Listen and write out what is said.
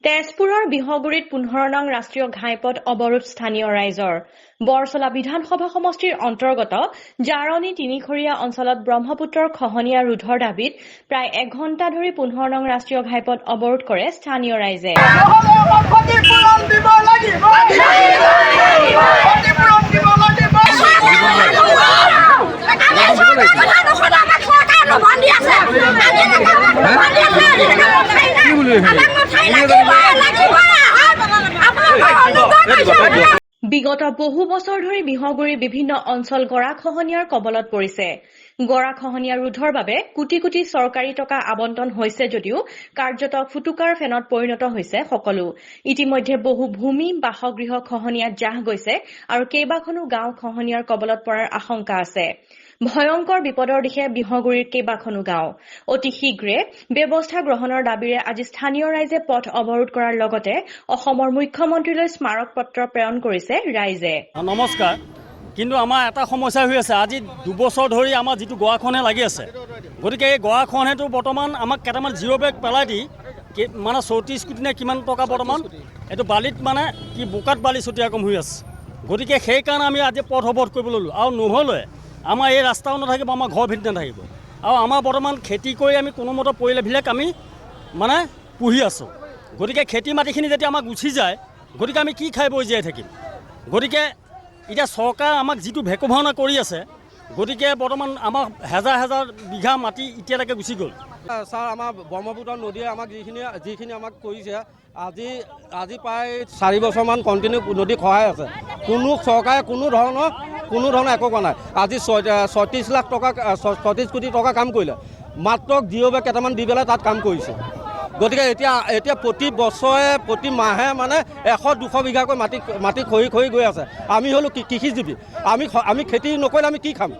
তেজপুৰৰ বিহগুৰিত 15 নং ৰাষ্ট্ৰীয় ঘাইপথ অৱৰোধ স্থানীয় ৰাইজৰ বৰচলা বিধানসভা সমষ্টিৰ অন্তৰ্গত জাৰণী তিনিখৰীয়া অঞ্চলত ব্ৰহ্মপুত্ৰৰ খহনীয়া ৰোধৰ দাবীত প্ৰায় 1 ঘণ্টা ধৰি 15 নং ৰাষ্ট্ৰীয় ঘাইপথ অৱৰোধ কৰে স্থানীয় ৰাইজে। বিগত বহু বছৰ ধৰি বিহগুৰিৰ বিভিন্ন অঞ্চল গৰাখহনীয়াৰ কবলত পৰিছে। গৰাখহনীয়া ৰোধৰ বাবে কোটি কোটি চৰকাৰী টকা আবণ্টন হৈছে যদিও কাৰ্যত ফুটুকাৰ ফেনত পৰিণত হৈছে সকলো। ইতিমধ্যে বহু ভূমি বাসগৃহ খহনীয়াত জাহ গৈছে আৰু কেইবাখনো গাঁও খহনীয়াৰ কবলত পৰাৰ আশংকা আছে। ভয়ংকৰ বিপদৰ দিশে বিহগুৰিৰ কেইবাখনো গাঁও। অতি শীঘ্ৰে ব্যৱস্থা গ্ৰহণৰ দাবীৰে আজি স্থানীয় ৰাইজে পথ অৱৰোধ কৰাৰ লগতে অসমৰ মুখ্যমন্ত্ৰীলৈ স্মাৰক পত্ৰ প্ৰেৰণ কৰিছে ৰাইজে। নমস্কাৰ। কিন্তু আমাৰ এটা সমস্যা হৈ আছে, আজি 2 বছৰ ধৰি আমাৰ যিটো গৰাখহনীয়া লাগি আছে, গতিকে এই গৰাখহনীয়াটো বৰ্তমান আমাক কেইটামান জিৰ' বেগ পেলাই দি মানে 34 কোটি নে কিমান টকা বৰ্তমান এইটো বালিত মানে কি বোকাত বালি ছটিয়া কম হৈ আছে। গতিকে সেইকাৰণে আমি আজি পথ অৱৰোধ কৰিব ল'লোঁ। আৰু নহ'লে আমাৰ এই ৰাস্তাও নাথাকিব, আমাৰ ঘৰ ভিতৰত নাথাকিব। আৰু আমাৰ বৰ্তমান খেতি কৰি আমি কোনোমতে পৰিলেবিলাক আমি মানে পুহি আছোঁ। গতিকে খেতি মাটিখিনি যেতিয়া আমাক গুচি যায়, গতিকে আমি কি খাই বৈ জীয়াই থাকিম? গতিকে এতিয়া চৰকাৰে আমাক যিটো ভেকভাওনা কৰি আছে, গতিকে বৰ্তমান আমাৰ হাজাৰ হাজাৰ বিঘা মাটি এতিয়ালৈকে গুচি গ'ল। ছাৰ, আমাৰ ব্ৰহ্মপুত্ৰ নদীয়ে আমাক যিখিনি আমাক কৰিছে, আজি প্ৰায় 4 বছৰমান কণ্টিনিউ নদী খহাই আছে। কোনো চৰকাৰে কোনো ধৰণৰ একো কৰা নাই। আজি 36 কোটি টকা কাম কৰিলে, মাত্ৰ জিৰ' বেগ কেইটামান দি পেলাই তাত কাম কৰিছে। গতিকে এতিয়া প্ৰতি বছৰে প্ৰতি মাহে মানে 100-200 বিঘাকৈ মাটি খহি গৈ আছে। আমি হ'লো কৃষিজীৱী, আমি খেতি নকৰিলে আমি কি খাম?